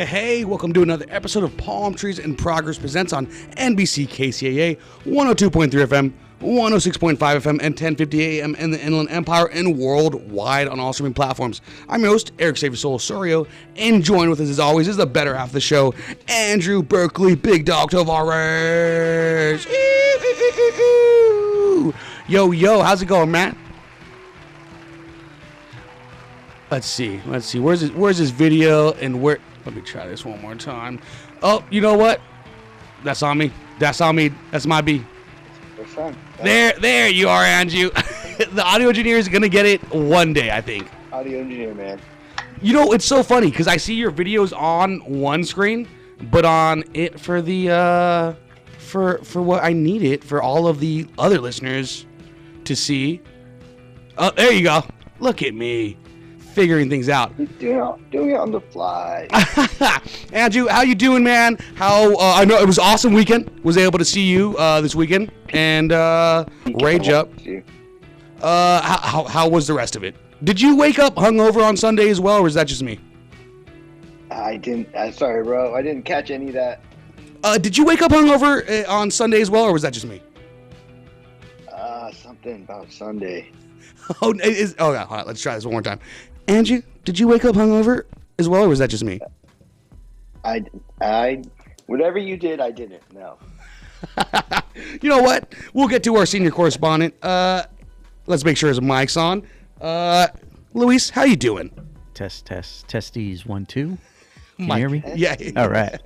Hey, welcome to another episode of Palmtrees in Progress presents on NBC KCAA 102.3 FM, 106.5 FM, and 1050 AM in the Inland Empire and worldwide on all streaming platforms. I'm your host, Erick Osario, and joined with us as always is the better half of the show, Andrew Berkeley, Big Dog Tavares. Yo, how's it going, man? Let's see. Where's this video and where? Let me try this one more time. Oh, you know what? That's on me. That's my B. There you are, Andrew. The audio engineer is gonna get it one day, I think. Audio engineer, man. You know, it's so funny because I see your videos on one screen, but on it for the for what I need it for all of the other listeners to see. Oh, there you go. Look at me. Figuring things out. Doing it on the fly. Andrew, how you doing, man? I know it was an awesome weekend. Was able to see you this weekend and rage up. How was the rest of it? Did you wake up hungover on Sunday as well, or was that just me? I didn't. Sorry, bro. I didn't catch any of that. Did you wake up hungover on Sunday as well, or was that just me? Something about Sunday. Oh, yeah. All right, let's try this one more time. Andrew, did you wake up hungover as well, or was that just me? I whatever you did, I didn't. No. You know what? We'll get to our senior correspondent. Let's make sure his mic's on. Luis, how you doing? Testes 1 2. Can you hear me? Yeah. All right.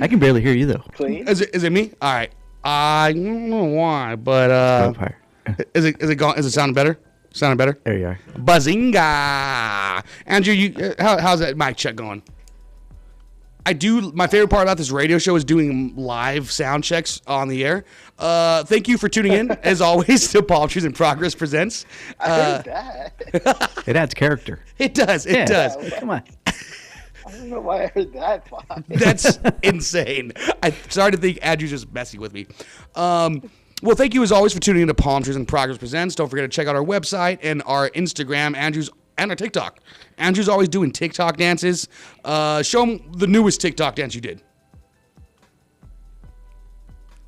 I can barely hear you though. Clean. Is it me? All right. I don't know why, but is it gone? Is it sounding better? Sounding better? There you are. Bazinga! Andrew, how's that mic check going? My favorite part about this radio show is doing live sound checks on the air. Thank you for tuning in, as always, to Palmtrees in Progress presents. I heard that. It adds character. It does. It does. Come on. I don't know why I heard that. That's insane. I started to think Andrew's just messing with me. Well, thank you as always for tuning in to Palmtrees in Progress presents. Don't forget to check out our website and our Instagram, and our TikTok. Andrew's always doing TikTok dances. Show him the newest TikTok dance you did.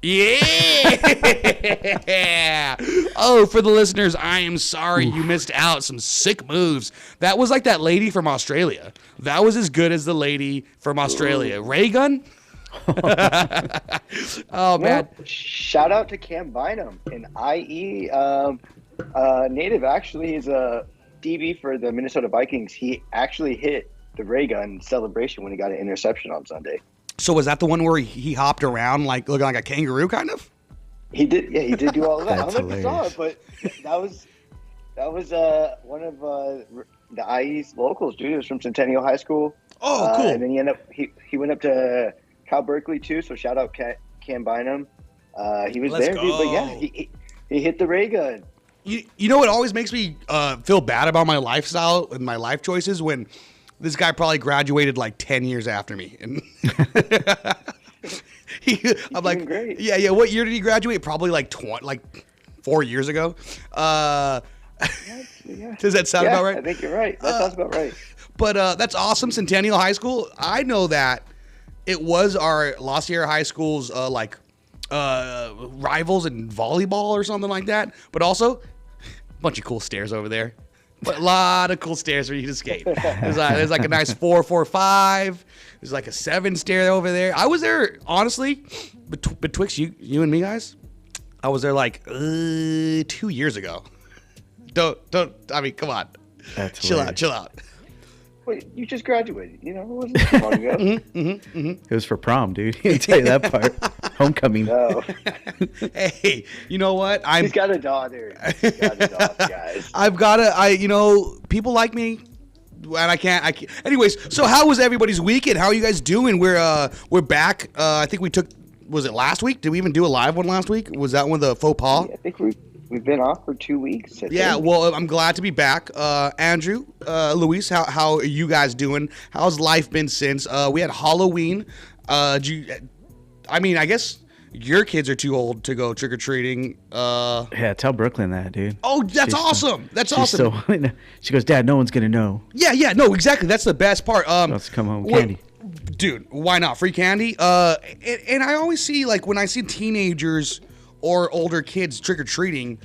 Yeah! Oh, for the listeners, I am sorry you missed out. Some sick moves. That was like that lady from Australia. That was as good as the lady from Australia. Ray gun? Oh, man. Shout out to Cam Bynum, an IE native. Actually, is a DB for the Minnesota Vikings. He actually hit the ray gun celebration when he got an interception on Sunday. So was that the one where he hopped around like looking like a kangaroo, kind of? He did. Yeah, he did do all of that. I That's don't know if you saw it, but that was one of the IE's locals, dude. He was from Centennial High School. Oh, cool. And then he went up to Cal Berkeley too. So shout out Cam Bynum. He was Let's there, go. dude. But yeah, he hit the ray gun. You know what always makes me feel bad about my lifestyle and my life choices when this guy probably graduated like 10 years after me. And I'm like, great. Yeah. What year did he graduate? Probably like 4 years ago. Yeah. Does that sound about right? I think you're right. That sounds about right. But that's awesome. Centennial High School. I know that it was our La Sierra High School's rivals in volleyball or something like that. But also, a bunch of cool stairs over there. A lot of cool stairs for you to skate. There's like a nice 4-4-5. There's like a 7 stair over there. I was there, honestly, betwixt you and me, guys. I was there like 2 years ago. I mean, come on. That's chill hilarious. out. Wait, you just graduated. You know, it wasn't too long ago. It was for prom, dude. I'll tell you that part. Homecoming. No. Hey, you know what? He's got a daughter. Guys. People like me, and I can't. Anyways, so how was everybody's weekend? How are you guys doing? We're back. I think was it last week? Did we even do a live one last week? Was that one of the faux pas? Yeah, I think we've been off for 2 weeks. I Yeah, think. well, I'm glad to be back. Andrew, Luis, how are you guys doing? How's life been since? We had Halloween. I guess your kids are too old to go trick-or-treating. Yeah, tell Brooklyn that, dude. Oh, that's awesome. That's awesome. She goes, Dad, no one's going to know. Yeah, no, exactly. That's the best part. Let's come home with candy. Dude, why not? Free candy? And I always see, like, when I see teenagers or older kids trick-or-treating,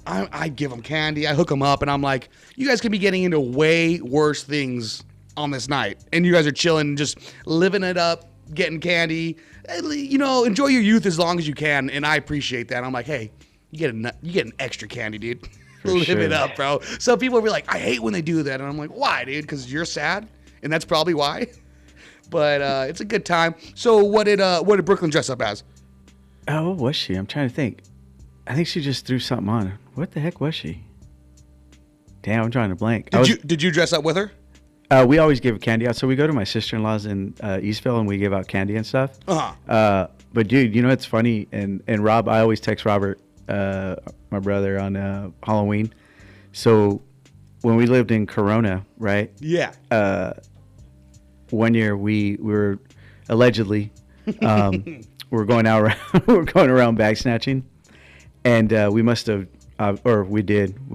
I give them candy, I hook them up, and I'm like, you guys could be getting into way worse things on this night. And you guys are chilling, just living it up, getting candy. You know, enjoy your youth as long as you can, and I appreciate that. I'm like, hey, you get an extra candy, dude. Live it up, bro. So people will be like, I hate when they do that. And I'm like, why, dude? Because you're sad? And that's probably why. But it's a good time. So what did Brooklyn dress up as? Oh, what was she? I'm trying to think. I think she just threw something on. What the heck was she? Damn, I'm trying to blank. Did you dress up with her? We always give candy out. So we go to my sister-in-law's in Eastville, and we give out candy and stuff. But dude, you know it's funny, and Rob, I always text Robert, my brother, on Halloween. So when we lived in Corona, right? Yeah. One year we were allegedly we're going around bag snatching, and we must have we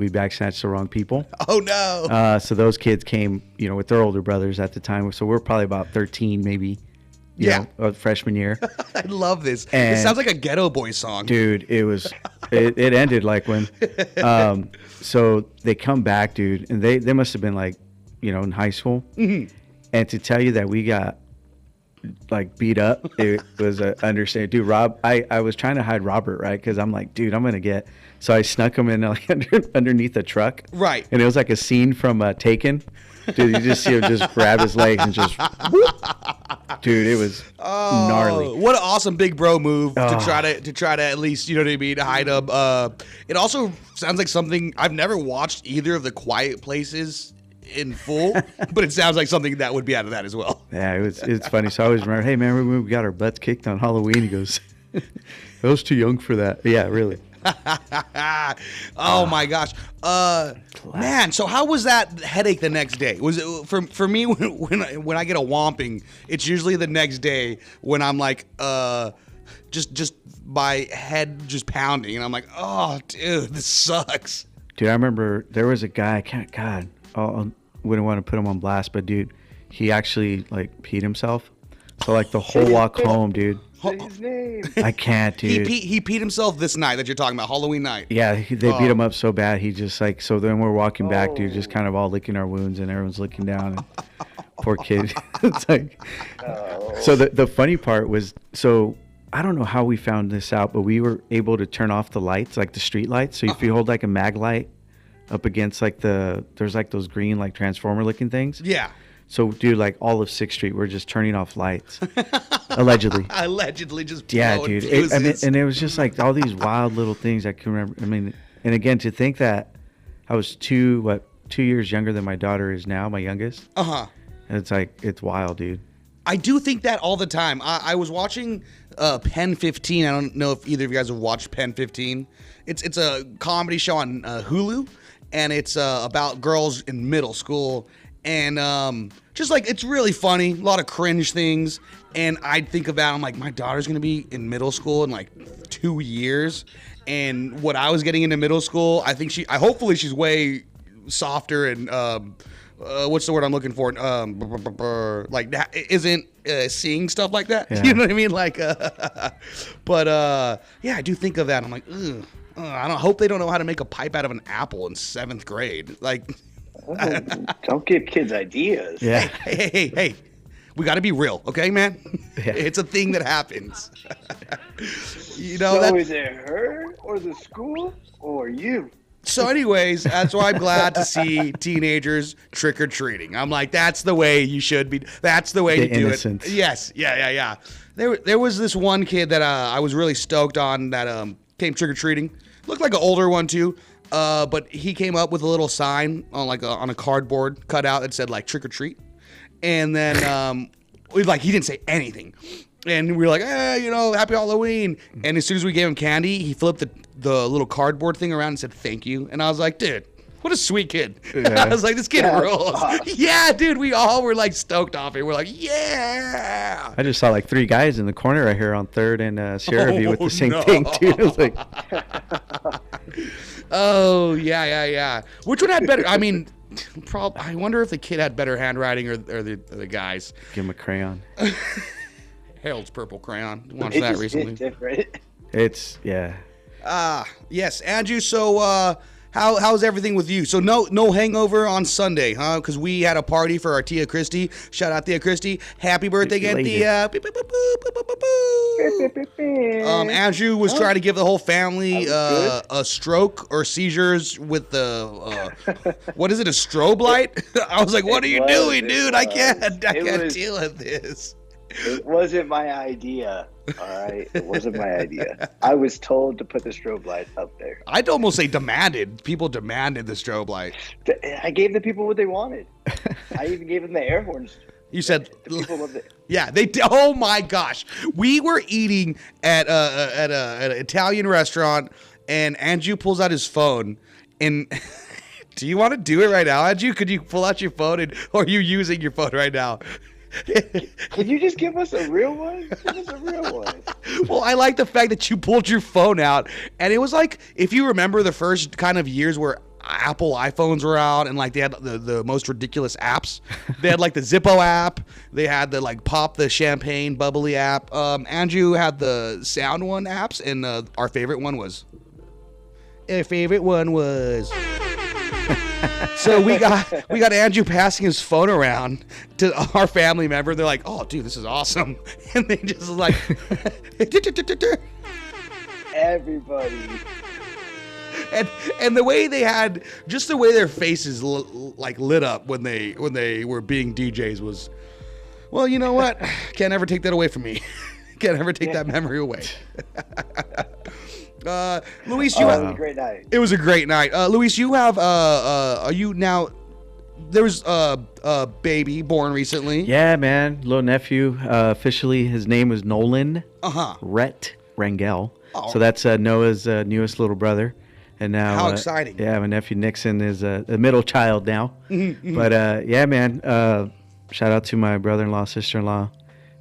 bag snatched the wrong people. Oh no. So those kids came, you know, with their older brothers at the time. So we're probably about 13, maybe. You know, freshman year. I love this. And it sounds like a Ghetto Boys song. Dude, it ended like when so they come back, dude, and they must have been like, you know, in high school. Mm-hmm. And to tell you that we got like beat up, it was a understanding. Dude, Rob, I was trying to hide Robert, right? Because I'm like, dude, I'm gonna get. So I snuck him in like underneath a truck. Right. And it was like a scene from Taken. Dude, you just see him just grab his legs and just whoop. Dude, it was gnarly. What an awesome big bro move to try to at least, you know what I mean, hide him. It also sounds like something I've never watched either of the Quiet Places in full, but it sounds like something that would be out of that as well. Yeah, it's funny. So I always remember, hey man, remember we got our butts kicked on Halloween? He goes, I was too young for that. Yeah, really. Oh my gosh, man. So how was that headache the next day? Was it for me when I get a whomping? It's usually the next day when I'm like, just my head just pounding, and I'm like, oh dude, this sucks. Dude, I remember there was a guy. I wouldn't want to put him on blast, but dude, he actually like peed himself. So like the whole walk home, dude. Say his name. I can't, dude. He peed himself this night that you're talking about, Halloween night. Yeah, they beat him up so bad. He just like, so then we're walking back, dude, just kind of all licking our wounds, and everyone's looking down. And poor kid. It's like, so the funny part was, so I don't know how we found this out, but we were able to turn off the lights, like the street lights. So if you hold like a mag light up against like there's like those green like transformer looking things. Yeah. So, dude, like all of 6th Street, we're just turning off lights. Allegedly. Allegedly just yeah, blowing dude. fuses. And it was just like all these wild little things I can remember. I mean, and again, to think that I was 2 years younger than my daughter is now, my youngest. Uh-huh. And it's like, it's wild, dude. I do think that all the time. I was watching Pen 15. I don't know if either of you guys have watched Pen 15. It's a comedy show on Hulu, and it's about girls in middle school. And just like, it's really funny, a lot of cringe things. And I think about, I'm like, my daughter's gonna be in middle school in like 2 years. And what I was getting into middle school, I think hopefully she's way softer and what's the word I'm looking for? Like that isn't seeing stuff like that. Yeah. You know what I mean? Like, but yeah, I do think of that. I'm like, ugh, I don't hope they don't know how to make a pipe out of an apple in 7th grade. Like. Don't give kids ideas. Yeah. Hey. We got to be real, okay, man? Yeah. It's a thing that happens. You So know, is it her or the school or you? So anyways, that's why I'm glad to see teenagers trick-or-treating. I'm like, that's the way you should be. That's the way The to do innocence. it. Yes. Yeah. There was this one kid that I was really stoked on that came trick-or-treating. Looked like an older one, too. But he came up with a little sign on on a cardboard cutout that said like trick or treat, and then he didn't say anything, and we were like, you know, happy Halloween. And as soon as we gave him candy, he flipped the little cardboard thing around and said thank you, and I was like, dude, what a sweet kid. Yeah. I was like, this kid Yeah, rules. awesome. Yeah, dude, we all were like stoked off it. We're like, yeah. I just saw like 3 guys in the corner right here on 3rd and Sierra View with the same no. thing, dude. It was like, Oh, yeah. Which one had better? I mean, I wonder if the kid had better handwriting or the guys. Give him a crayon. Harold's purple crayon. Watched It that just recently. hit different. It's yeah. Yes, Andrew. So, how's everything with you? So no hangover on Sunday, huh? Because we had a party for our Tia Christie. Shout out Tia Christie. Happy birthday again, Tia. Andrew was trying to give the whole family a stroke or seizures with the what is it? A strobe light? I was like, what are you doing, dude? I can't deal with this. It wasn't my idea. All right, it wasn't my idea. I was told to put the strobe light up there. I'd almost say demanded. People demanded the strobe light. I gave the people what they wanted. I even gave them the air horns. You said, The people loved it. yeah, they. Oh my gosh, we were eating at an Italian restaurant, and Andrew pulls out his phone. And do you want to do it right now, Andrew? Could you pull out your phone, or are you using your phone right now? Can you just give us a real one? Give us a real one. Well, I like the fact that you pulled your phone out, and it was like, if you remember the first kind of years where Apple iPhones were out and like they had the most ridiculous apps. They had like the Zippo app. They had the like Pop the Champagne Bubbly app. Andrew had the Sound One apps, and our favorite one was. So we got Andrew passing his phone around to our family member. They're like, "Oh, dude, this is awesome," and they just like, Everybody. and the way they had, just the way their faces like lit up when they were being DJs was, well, you know what? Can't ever take that away from me. Can't ever take that memory away. Luis, you It have was a great night. It was a great night. Luis, you have are you now? There was a baby born recently. Yeah, man. Little nephew. Officially, his name was Nolan Rhett Rangel. Oh. So that's Noah's newest little brother. And now, How exciting. Yeah, my nephew Nixon is a middle child now. But yeah, man. Shout out to my brother-in-law, sister-in-law.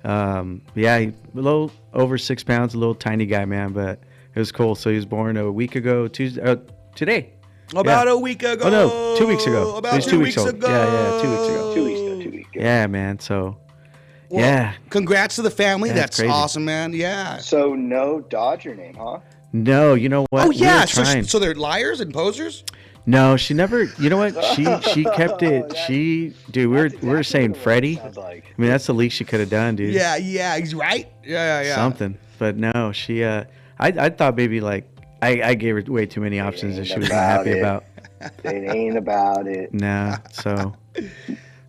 Yeah, a little over 6 pounds, a little tiny guy, man. But it was cool. So he was born a week ago, today. About a week ago. Oh, no, 2 weeks ago. About He's 2 2 weeks weeks ago. old. Yeah, 2 weeks ago. 2 weeks ago. 2 weeks ago. Yeah, man. So, Well, yeah. Congrats to the family. Yeah, That's crazy. awesome, man. Yeah. So no Dodger name, huh? No, you know what? Oh We were yeah. trying. So they're liars and posers. No, she never. You know what? She kept it. That- Dude, we were That's saying exactly what it Freddie. sounds like. I mean, that's the least she could have done, dude. Yeah. He's right. Yeah. Something. But no, she. I thought maybe like I gave her way too many options that she was not happy about. It ain't about it. Nah. So.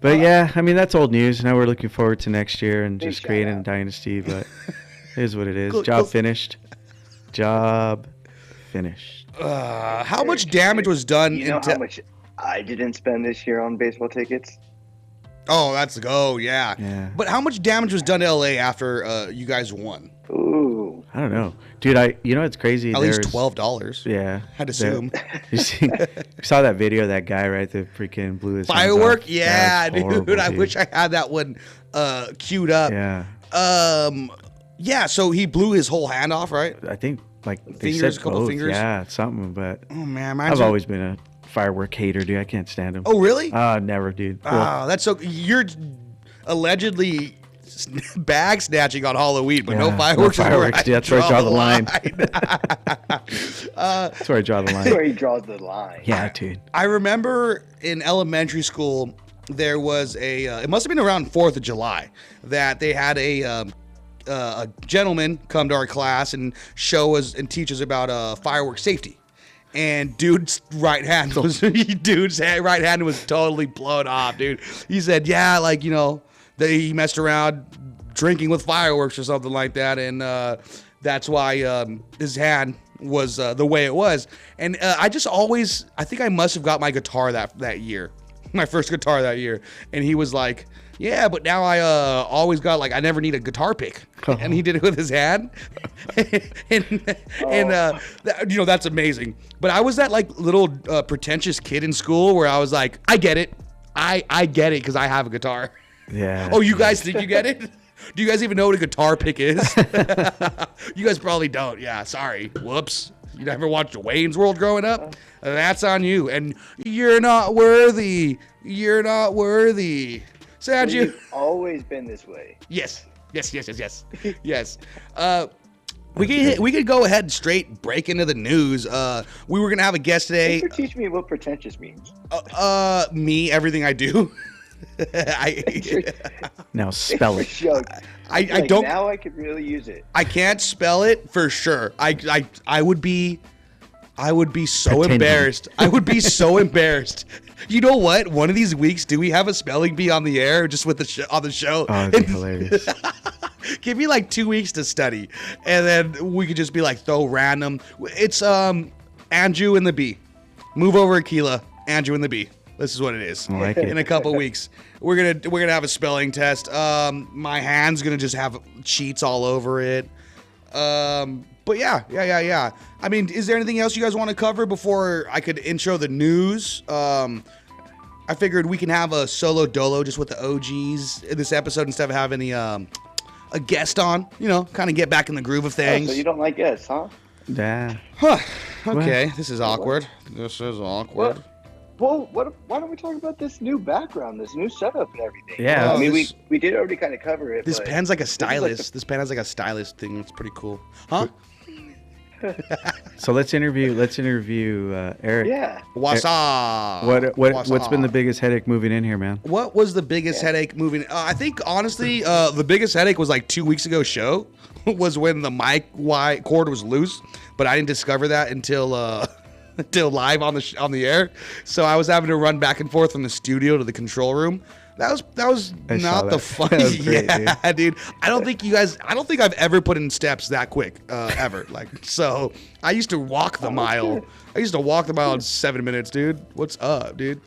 But yeah, I mean that's old news. Now we're looking forward to next year and Big just shout creating a out. dynasty. But it is what it is. Cool, Job cool. finished. Job finished. How much damage was done? You know how much I didn't spend this year on baseball tickets? Oh, that's go. Yeah. Yeah. But how much damage was done to LA after you guys won? Ooh. I don't know, dude. You know it's crazy. At least There's- $12. Yeah. I'd There- assume. You saw that video of that guy, right? The freaking blew his hands Firework? off? Yeah, That was horrible, dude. I wish I had that one queued up. Yeah. Yeah, so he blew his whole hand off, right? I think like they Fingers, said a couple both. fingers? Yeah, something. But Oh, man. I've always been a firework hater, dude. I can't stand them. Oh, really? Never, dude. Oh, that's so. You're allegedly bag snatching on Halloween, but no Yeah, fireworks. no fireworks, dude. That's where I draw the line. That's where I draw the That's where line. he draws the line. Yeah, dude. I remember in elementary school there was it must have been around 4th of July that they had a gentleman come to our class and show us and teach us about firework safety. And dude's right hand was right hand was totally blown off, dude. He said, yeah, like, you know, he messed around drinking with fireworks or something like that, and that's why his hand was the way it was. And I think I must have got my guitar that year, my first guitar that year. And he was like, yeah, but now I always got, like, I never need a guitar pick. And he did it with his hand. and you know, that's amazing. But I was that, like, little pretentious kid in school where I was like, I get it. I get it because I have a guitar. Yeah. Oh, you guys think you get it? Do you guys even know what a guitar pick is? You guys probably don't. Yeah, sorry. Whoops. You never watched Wayne's World growing up? That's on you. And you're not worthy. You're not worthy. Sanju. You've always been this way. Yes. Yes. We could go ahead and straight break into the news. We were gonna have a guest today. Thanks for teaching me what pretentious means. Me, everything I do. Now spell it. I don't. Now I could really use it. I can't spell it for sure. I would be so Pretending. embarrassed. I would be so embarrassed. You know what? One of these weeks, do we have a spelling bee on the air just with on the show? Oh, it'd be hilarious. Give me like 2 weeks to study, and then we could just be like throw random. It's Andrew and the bee. Move over, Aquila. Andrew and the bee. This is what it is. I like it. In a couple weeks, we're gonna have a spelling test. My hand's gonna just have cheats all over it. But yeah. I mean, is there anything else you guys want to cover before I could intro the news? I figured we can have a solo dolo just with the OGs in this episode instead of having a guest on. You know, kind of get back in the groove of things. So you don't like us, huh? Yeah. Huh. Okay, this is awkward. This is awkward. Well, why don't we talk about this new background, this new setup and everything? Yeah. I mean, we did already kind of cover it. This but pen's like a is stylus. This pen has like a stylus thing. It's pretty cool. Huh? So let's interview Eric. Yeah. What's up? What's been the biggest headache moving in here, man? What was the biggest headache moving? I think honestly, the biggest headache was like 2 weeks ago. Show was when the mic cord was loose, but I didn't discover that until until live on the air. So I was having to run back and forth from the studio to the control room. That was not the funny. Yeah, dude. I don't think I've ever put in steps that quick, ever. Like, so I used to walk the mile. I used to walk the mile in 7 minutes, dude. What's up, dude?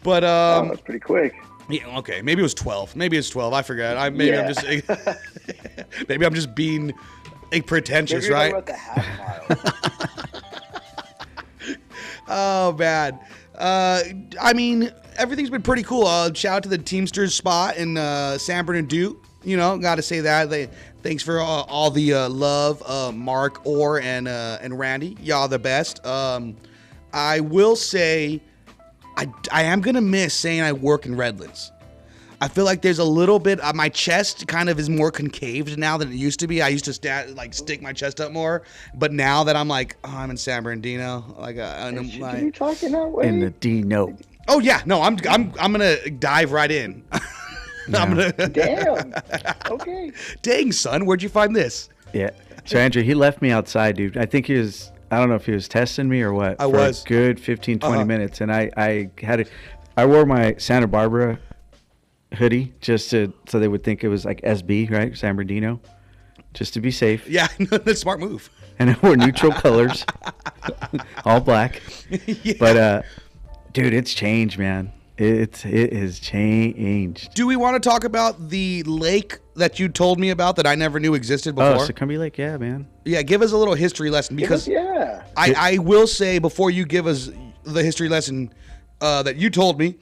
But That's pretty quick. yeah, okay. Maybe it was 12. Maybe it's 12. I forgot. Maybe I'm just being pretentious, Maybe right? about the half mile. Oh, man. I mean, everything's been pretty cool. Shout out to the Teamsters spot in San Bernardino. You know, got to say that. Thanks for all the love, Mark, Orr, and Randy. Y'all the best. I will say, I am going to miss saying I work in Redlands. I feel like there's a little bit, my chest kind of is more concaved now than it used to be. I used to stick my chest up more, but now that I'm like, oh, I'm in San Bernardino, like, and I'm Should like, you talking that way? In the Dino. oh yeah, no, I'm gonna dive right in. I'm gonna. Damn. Okay. Dang, son, where'd you find this? Yeah. So Andrew, he left me outside, dude. I think I don't know if he was testing me or what. I for was. a good 15, 20 minutes, and I wore my Santa Barbara hoodie just so they would think it was like SB, right? San Bernardino, just to be safe. Yeah, that's a smart move. And I wore neutral colors, all black. Yeah. But dude, it's changed, man. It has changed. Do we want to talk about the lake that you told me about that I never knew existed before? Oh, Succumbi Lake, yeah, man. Yeah, give us a little history lesson because Yeah. I will say before you give us the history lesson that you told me,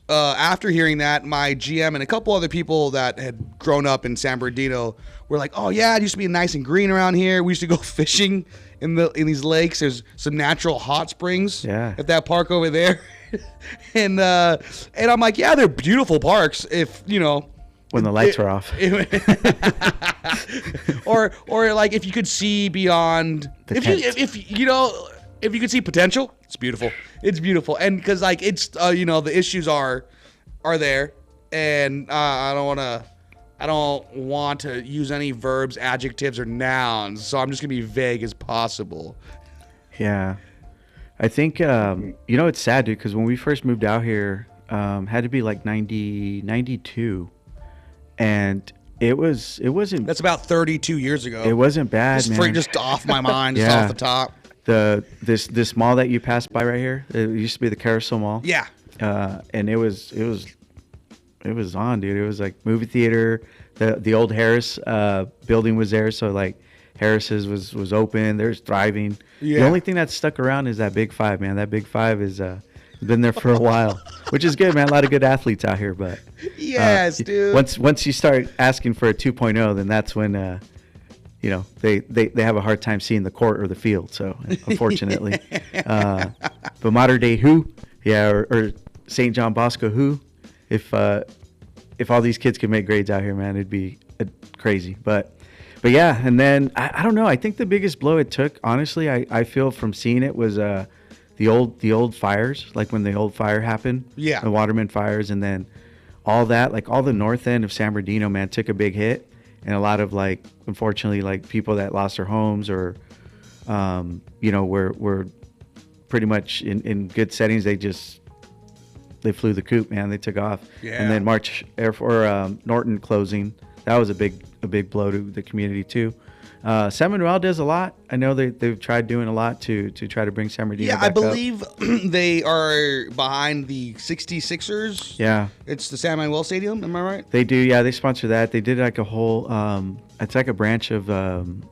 after hearing that, my GM and a couple other people that had grown up in San Bernardino were like, "Oh yeah, it used to be nice and green around here. We used to go fishing in these lakes. There's some natural hot springs at that park over there." and I'm like, "Yeah, they're beautiful parks if you know." When the lights are off. or like if you could see beyond, if you could see potential, it's beautiful. It's beautiful, and because like it's the issues are there, and I don't want to use any verbs, adjectives, or nouns, so I'm just gonna be vague as possible. Yeah, I think it's sad, dude, because when we first moved out here, had to be like 92, and it wasn't. That's about 32 years ago. It wasn't bad, man. Just off my mind, just off the top. This mall that you passed by right here, it used to be the Carousel Mall. Yeah. And it was on, dude. It was like movie theater. The old Harris building was there, so like Harris's was open. There's thriving. Yeah. The only thing that's stuck around is that Big Five, man. That Big Five is been there for a while, which is good, man. A lot of good athletes out here, but yes, dude. Once you start asking for a 2.0, then that's when you know, they have a hard time seeing the court or the field. So unfortunately, but modern day who, yeah, or St. John Bosco who, if all these kids could make grades out here, man, it'd be crazy. But yeah, and then I don't know. I think the biggest blow it took, honestly, I feel from seeing it was the old fires, like when the old fire happened, Yeah. the Waterman fires, and then all that, like all the north end of San Bernardino, man, took a big hit, and a lot of, like, unfortunately, like people that lost their homes or you know, were pretty much in good settings. They flew the coop, man. They took off. Yeah. And then Norton closing, that was a big blow to the community too. San Manuel does a lot. I know they've tried doing a lot to try to bring San Bernardino Yeah, back I up. believe they are behind the 66ers. Yeah, It's the San Manuel Stadium, am I right? they do. Yeah, they sponsor that. They did like a whole, it's like a branch of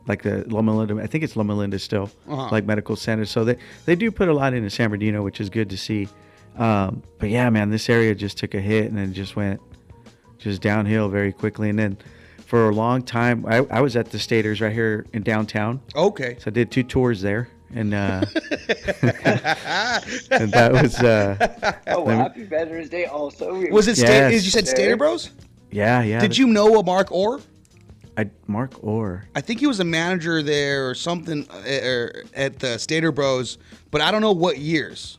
like the Loma Linda. I think it's Loma Linda still, like medical center. So they do put a lot into San Bernardino, which is good to see. But yeah, man, this area just took a hit and then just went downhill very quickly. And then for a long time, I was at the Staters right here in downtown. Okay. So I did 2 tours there, and and that was Happy Veterans Day also. Was it Yes. you said Stater Bros? yeah. Did you know a Mark Orr? Mark Orr? I think he was a manager there or something at the Stater Bros, but I don't know what years.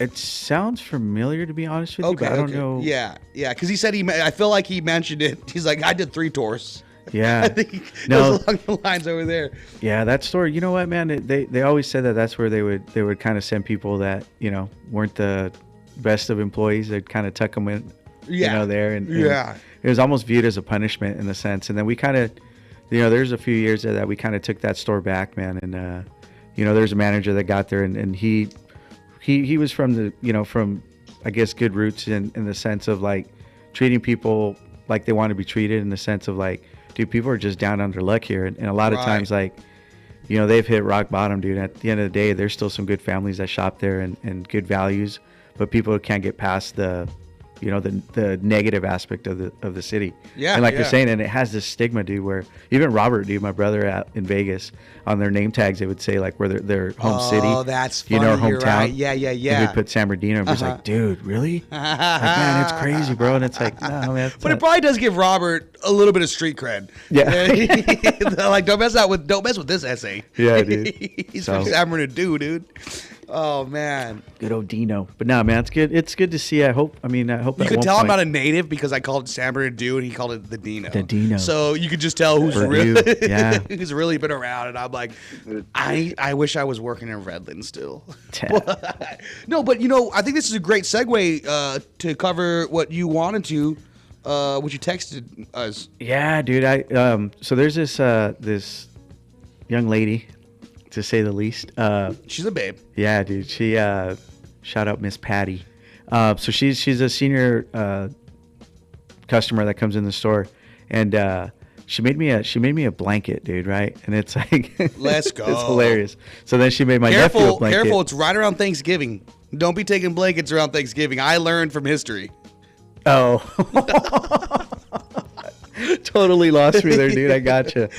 It sounds familiar, to be honest with you, but I don't know. Yeah, because he said I feel like he mentioned it. He's like, I did 3 tours. Yeah. I think it No. was along the lines over there. Yeah, that story. You know what, man? They always said that's where they would kind of send people that, you know, weren't the best of employees. They'd kind of tuck them in, you know, there, and Yeah. it was almost viewed as a punishment in a sense. And then we kind of, you know, there's a few years there that we kind of took that store back, man. And you know, there's a manager that got there, and he was from the, you know, from, I guess, good roots in the sense of like treating people like they want to be treated, in the sense of like, dude, people are just down on their luck here. And a lot of times, like, you know, they've hit rock bottom, dude. At the end of the day, there's still some good families that shop there and good values, but people can't get past the, you know, the negative aspect of the city. Yeah. And like yeah. you're saying, and it has this stigma, dude, where even Robert, dude, my brother out in Vegas, on their name tags, they would say like where their home city. Oh, that's funny. You know, You're hometown. right. Yeah. And we put San Bernardino, and it's like, dude, really? Like, man, it's crazy, bro. And it's like, no, man. But it probably does give Robert a little bit of street cred. Yeah. Like, don't mess with this essay. Yeah, dude. He's So- from San Bernardino, dude. Oh man. Good old Dino. But no, man, it's good. It's good to see. I hope You at could one tell I'm point- not a native because I called it San Bernardino and he called it the Dino. The Dino. So you could just tell who's Purdue, really, yeah. who's really been around. And I'm like, I wish I was working in Redland still. No, but you know, I think this is a great segue to cover what you wanted to, what you texted us. Yeah, dude. So there's this young lady, to say the least. She's a babe. Yeah, dude. She shout out Miss Patty. So she's a senior customer that comes in the store, and she made me a blanket, dude. Right, and it's like Let's go. It's hilarious. So then she made my nephew a blanket. Careful! It's right around Thanksgiving. Don't be taking blankets around Thanksgiving. I learned from history. Oh, totally lost me there, dude. I gotcha.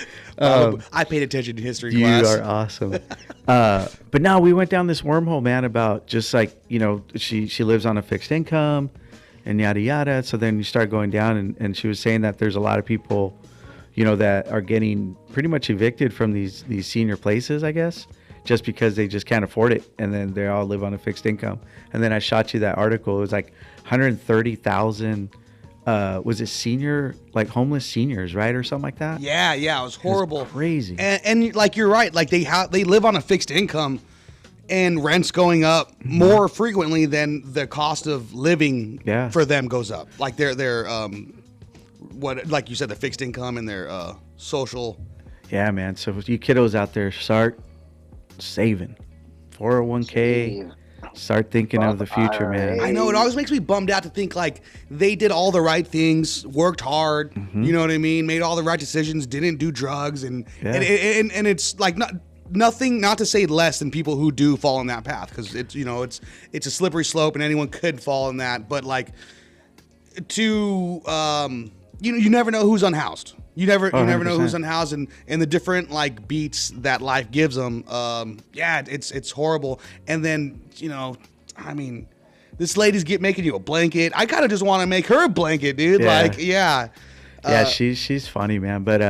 I paid attention to history You class. are awesome. But no, we went down this wormhole, man, about just like, you know, she lives on a fixed income and yada yada. So then you start going down, and she was saying that there's a lot of people, you know, that are getting pretty much evicted from these senior places, I guess, just because they just can't afford it, and then they all live on a fixed income. And then I shot you that article. It was like 130,000. Was it senior, like homeless seniors, right, or something like that? Yeah, it was horrible. Crazy. And like you're right, like they live on a fixed income, and rent's going up more frequently than the cost of living for them goes up. Like their what, like you said, the fixed income and their social. Yeah, man. So you kiddos out there, start saving 401k. Start thinking of the future, man. I know, it always makes me bummed out to think like they did all the right things, worked hard, you know what I mean, made all the right decisions, didn't do drugs, and it's like nothing, not to say less than people who do fall in that path, because it's, you know, it's a slippery slope and anyone could fall in that, but like to you know, you never know who's unhoused. You never Oh, know who's 100%. unhoused, and the different like beats that life gives them. Yeah, it's horrible. And then I mean, this lady's making you a blanket. I kind of just want to make her a blanket, dude. Yeah. Like, yeah. Yeah, she's funny, man. But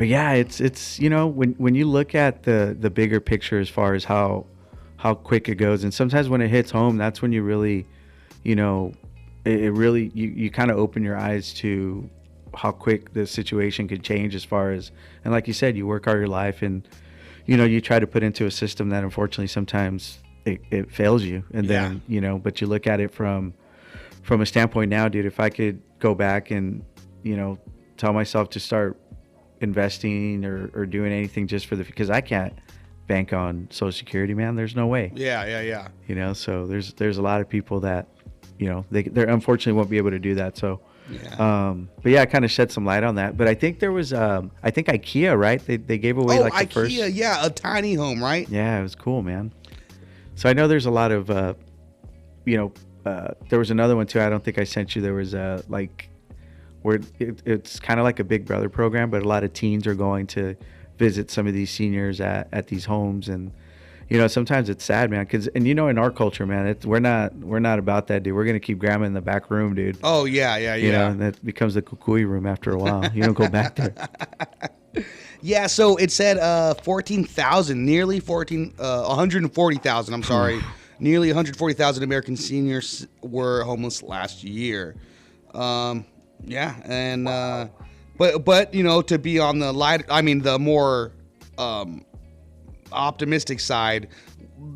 yeah, it's when you look at the bigger picture as far as how quick it goes, and sometimes when it hits home, that's when you really, it really you kind of open your eyes to how quick the situation could change as far as, and like you said, you work all your life and you try to put into a system that unfortunately sometimes it fails you, and then but you look at it from a standpoint now, dude. If I could go back and tell myself to start investing or doing anything just because I can't bank on Social Security, man. There's no way. Yeah. So there's a lot of people that they unfortunately won't be able to do that. So but yeah, I kind of shed some light on that. But I think there was I think IKEA, right? They gave away like the first. IKEA, yeah, a tiny home, right? Yeah, it was cool, man. So I know there's a lot of there was another one too. I don't think I sent you. There was like where it's kind of like a Big Brother program, but a lot of teens are going to visit some of these seniors at these homes, and sometimes it's sad, man, because in our culture, man, we're not about that, dude. We're gonna keep grandma in the back room, dude. Oh yeah. And that becomes the kukui room after a while. You don't go back there. Yeah, so it said 14,000, nearly 140,000. I'm sorry, nearly 140,000 American seniors were homeless last year. Yeah, and but to be on the the more optimistic side,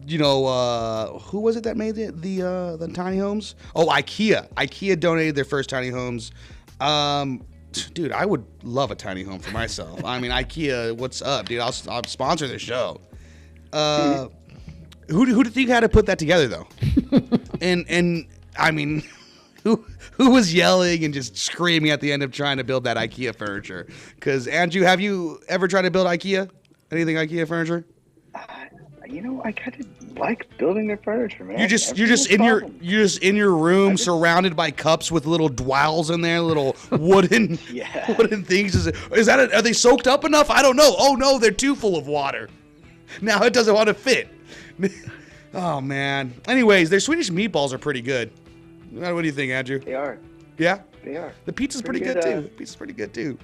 who was it that made the tiny homes? Oh, IKEA. IKEA donated their first tiny homes. Dude, I would love a tiny home for myself. I mean, IKEA, what's up, dude? I'll sponsor the show. Who do you think had to put that together, though? and I mean, who was yelling and just screaming at the end of trying to build that IKEA furniture? Because Andrew, have you ever tried to build IKEA? Anything IKEA furniture? I kind of like building their furniture, man. You're just in your room, surrounded by cups with little dwells in there, little wooden wooden things. Are they soaked up enough? I don't know. Oh no, they're too full of water. Now it doesn't want to fit. Oh man. Anyways, their Swedish meatballs are pretty good. What do you think, Andrew? They are. Yeah. They are. The pizza's pretty good too. The pizza's pretty good too.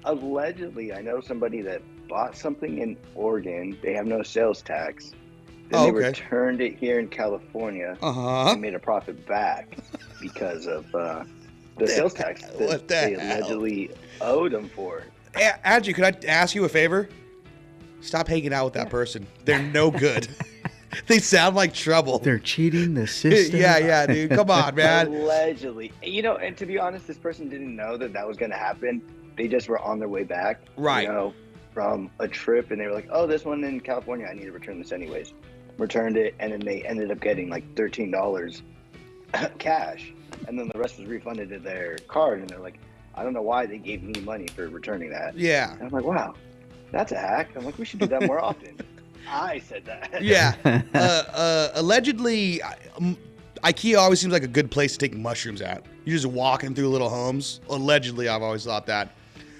Allegedly, I know somebody that bought something in Oregon. They have no sales tax. Then they returned it here in California and made a profit back because of the sales tax that they allegedly owed them for. Andrew, could I ask you a favor? Stop hanging out with that person. They're no good. They sound like trouble. They're cheating the system. Yeah, dude. Come on, man. Allegedly. And to be honest, this person didn't know that was going to happen. They just were on their way back. Right. From a trip, and they were like, oh, this one in California, I need to return this anyways. Returned it, and then they ended up getting like $13 cash. And then the rest was refunded to their card. And they're like, I don't know why they gave me money for returning that. Yeah. And I'm like, wow, that's a hack. I'm like, we should do that more often. I said that. Yeah. Allegedly, IKEA always seems like a good place to take mushrooms at. You're just walking through little homes. Allegedly, I've always thought that.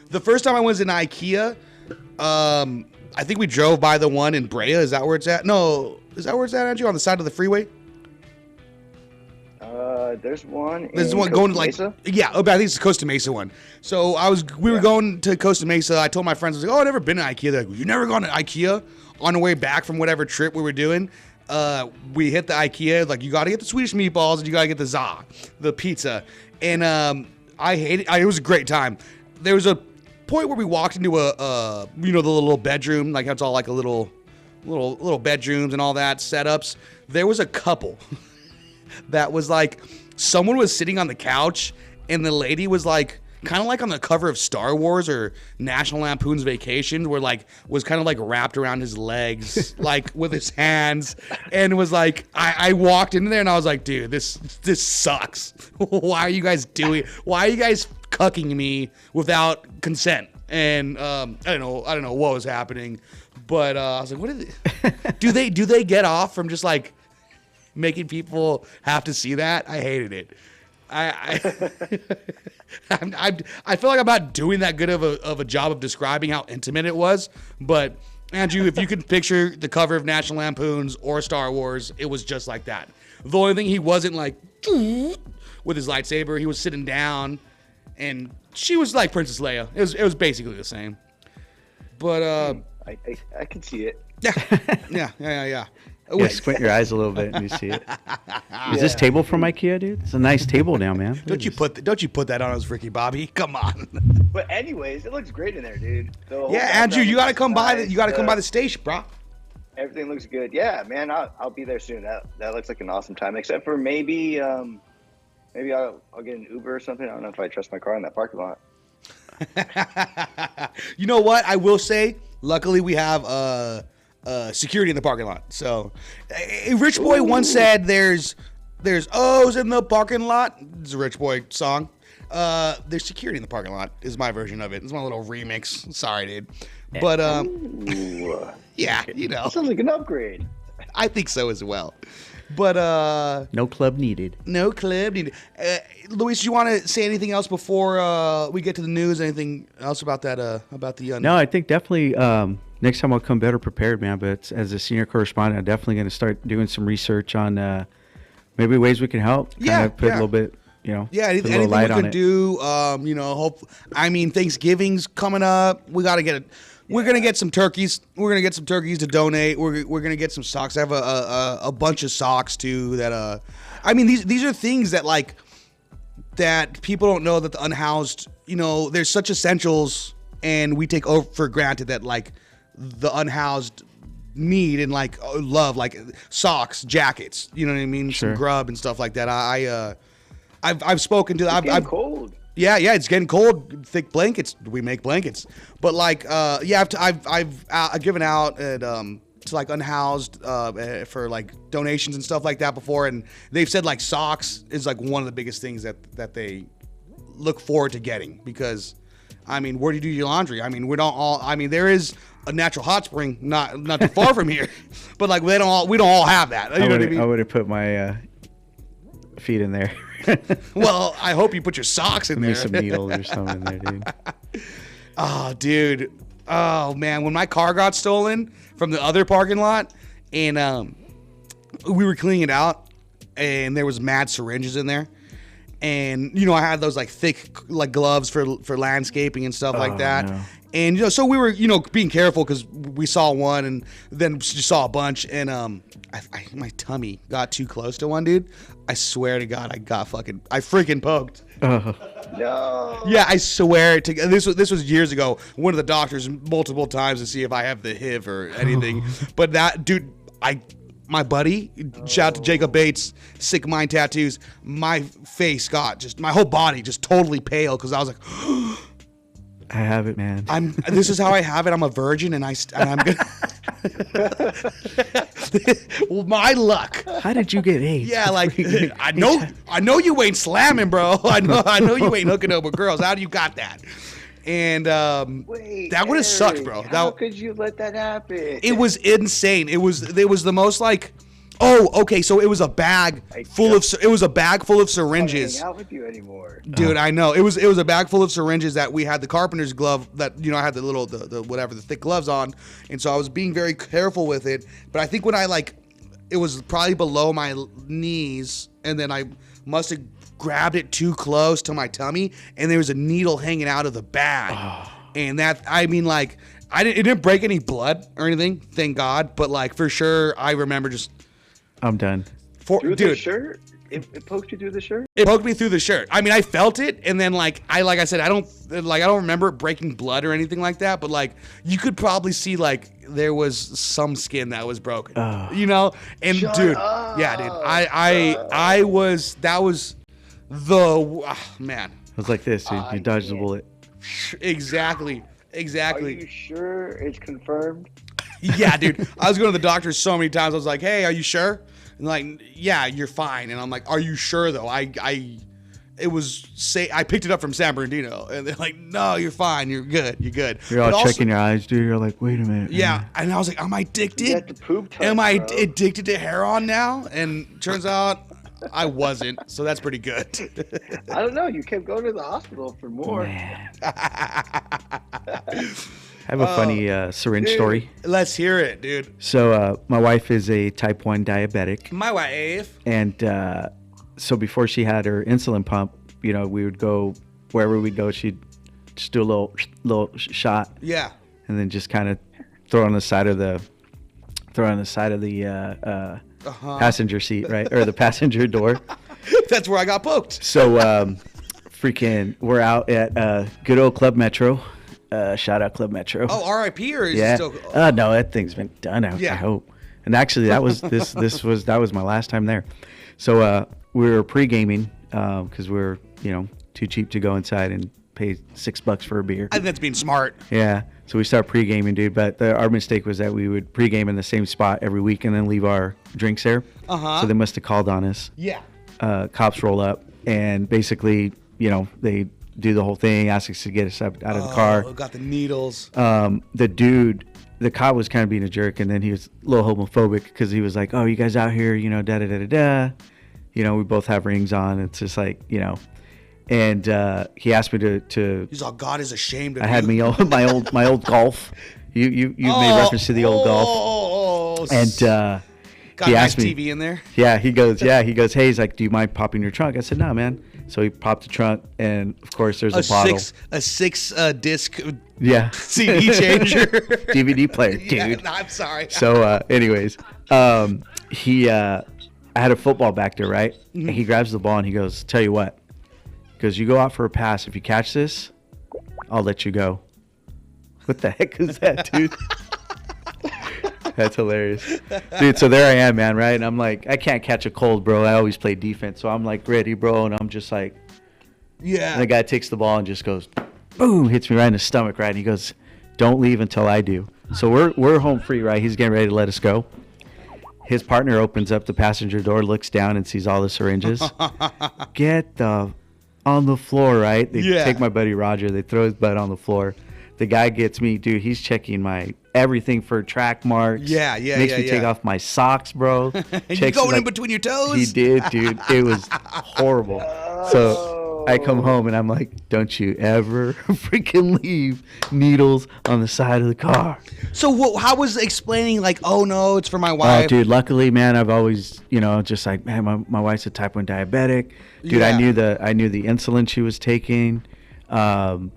The first time I was in IKEA, I think we drove by the one in Brea. Is that where it's at? No. Is that where it's at, Andrew? On the side of the freeway? There's one. There's one going to Mesa? Yeah, I think it's the Costa Mesa one. So we were going to Costa Mesa. I told my friends, I was like, oh, I've never been to IKEA. They're like, you never gone to IKEA? On the way back from whatever trip we were doing, we hit the IKEA. Like, you got to get the Swedish meatballs and you got to get the pizza. And I hated it. It was a great time. There was a point where we walked into the little bedroom, like it's all like a little bedrooms and all that setups. There was a couple that was like, someone was sitting on the couch and the lady was like, kind of like on the cover of Star Wars or National Lampoon's Vacation, where like was kind of like wrapped around his legs, like with his hands, and was like, I walked in there and I was like, dude, this sucks. Why are you guys cucking me without consent? And I don't know what was happening, but I was like, what do they get off from just like making people have to see that? I hated it. I I feel like I'm not doing that good of a job of describing how intimate it was. But Andrew, if you could picture the cover of National Lampoon's or Star Wars, it was just like that. The only thing, he wasn't like with his lightsaber. He was sitting down, and she was like Princess Leia. It was basically the same. But I can see it. Yeah. Yeah, squint your eyes a little bit and you see it. Is this table from IKEA, dude? It's a nice table now, man. Don't you put that on us, Ricky Bobby? Come on. But anyways, it looks great in there, dude. Yeah, Andrew, you gotta come by the station, bro. Everything looks good. Yeah, man, I'll be there soon. That looks like an awesome time. Except for maybe I'll get an Uber or something. I don't know if I trust my car in that parking lot. You know what? I will say, luckily we have security in the parking lot. So, a Rich Boy once said, "There's O's in the parking lot." It's a Rich Boy song. There's security in the parking lot is my version of it. It's my little remix. Sorry, dude. But yeah, you know, that sounds like an upgrade. I think so as well. But no club needed. No club needed. Luis, do you want to say anything else before we get to the news? Anything else about that? About the No, I think definitely next time I'll come better prepared, man. But as a senior correspondent, I'm definitely going to start doing some research on maybe ways we can help. Yeah, put a little bit, you know. Yeah, anything we can do. You know, Thanksgiving's coming up. We got to get it. We're gonna get some turkeys. We're gonna get some turkeys to donate. We're gonna get some socks. I have a bunch of socks too. That I mean, these are things that that people don't know, that the unhoused, you know, there's such essentials, and we take for granted that the unhoused need and love, like socks, jackets. You know what I mean? Sure. Some grub and stuff like that. I've spoken to. I've cold. Yeah, it's getting cold. Thick blankets. We make blankets, but I've given out at to unhoused for donations and stuff like that before, and they've said socks is one of the biggest things that they look forward to getting, because I mean, where do you do your laundry? I mean, we don't all. I mean, there is a natural hot spring not too far from here, but we don't all have that. You know what I mean? I would have put my feet in there. Well, I hope you put your socks in there. Some needles or something in there, dude. Oh, dude. Oh, man. When my car got stolen from the other parking lot, and we were cleaning it out, and there was mad syringes in there. And, you know, I had those thick gloves for landscaping and stuff like that. No. And, you know, so we were, you know, being careful because we saw one and then just saw a bunch. And my tummy got too close to one, dude. I swear to God, I freaking poked. No. Yeah, I swear to God. This was years ago. Went to the doctors multiple times to see if I have the HIV or anything. But that, dude, my buddy, shout out to Jacob Bates, Sick Mind Tattoos, my face my whole body just totally pale because I was like, I have it, man. This is how I have it. I'm a virgin, and I'm gonna. Well, my luck. How did you get AIDS? Yeah, I know you ain't slamming, bro. I know you ain't hooking up with girls. How do you got that? And wait, that would have sucked, bro. How could you let that happen? It was insane. It was the most oh, okay. So it was a bag full of syringes. I don't hang out with you anymore, dude. I know it was a bag full of syringes that we had the carpenter's glove that, you know, I had the little the whatever the thick gloves on, and so I was being very careful with it. But I think when it was probably below my knees, and then I must have grabbed it too close to my tummy, and there was a needle hanging out of the bag, and that it didn't break any blood or anything, thank God. But for sure, I remember just. I'm done. Through the shirt? It poked you through the shirt? It poked me through the shirt. I mean, I felt it, and then I said, I don't remember it breaking blood or anything like that, but you could probably see there was some skin that was broken. You know? And Shut dude, up. Yeah, dude. I was the man. It was like this, dude. You dodged the bullet. Exactly. Are you sure it's confirmed? Yeah, dude. I was going to the doctor so many times. I was like, "Hey, are you sure?" And yeah, you're fine. And I'm like, "Are you sure though?" I picked it up from San Bernardino, and they're like, "No, you're fine. You're good. You're good." You're all checking your eyes, dude. You're like, "Wait a minute." Yeah, man. and I was like, "Am I addicted? You got the poop touch, Am I bro. addicted to heroin now?" And turns out I wasn't, so that's pretty good. I don't know. You kept going to the hospital for more. Man. I have a funny syringe story. Let's hear it, dude. So my wife is a type 1 diabetic. My wife. And so before she had her insulin pump, we would go wherever we'd go. She'd just do a little shot. Yeah. And then just kind of throw it on the side of the passenger seat, right? Or the passenger door. That's where I got poked. So freaking we're out at good old Club Metro. Shout out Club Metro. Oh, R.I.P. or is Yeah. it still? No, that thing's been done. I hope. And actually, that was that was my last time there. So we were pre-gaming because we're too cheap to go inside and pay $6 for a beer. I think that's being smart. Yeah. So we start pre-gaming, dude. But our mistake was that we would pre-game in the same spot every week and then leave our drinks there. So they must have called on us. Yeah. Cops roll up and basically, they do the whole thing, ask us to get us up out of the car. Got the needles. The cop was kind of being a jerk, and then he was a little homophobic because he was like, "Oh, you guys out here, da da da da da." We both have rings on. It's just like, and he asked me to. He's all, God is ashamed of I had you. my old Golf. You made reference to the old Golf. And got he a nice asked me, TV in there. Yeah, he goes, hey, he's like, do you mind popping your trunk? I said, no, man. So he popped the trunk, and of course there's a bottle. A six disc CD changer. DVD player, dude. Yeah, no, I'm sorry. So anyways, he I had a football back there, right? Mm-hmm. And he grabs the ball and he goes, tell you what. Because you go out for a pass. If you catch this, I'll let you go. What the heck is that, dude? That's hilarious. Dude, so there I am, man, right? And I'm like, I can't catch a cold, bro. I always play defense. So I'm like ready, bro. And I'm just like, yeah. And the guy takes the ball and just goes, boom, hits me right in the stomach, right? And he goes, don't leave until I do. So we're home free, right? He's getting ready to let us go. His partner opens up the passenger door, looks down and sees all the syringes. Get the on the floor, right? They take my buddy Roger. They throw his butt on the floor. The guy gets me, dude. He's checking my everything for track marks. Makes me take off my socks, bro. And you going in between your toes? He did, dude. It was horrible. So I come home and I'm like, don't you ever freaking leave needles on the side of the car. So how was explaining like, oh no, it's for my wife? Oh, dude, luckily, man, I've always, just like, man, my wife's a type 1 diabetic. Dude, I knew the insulin she was taking. And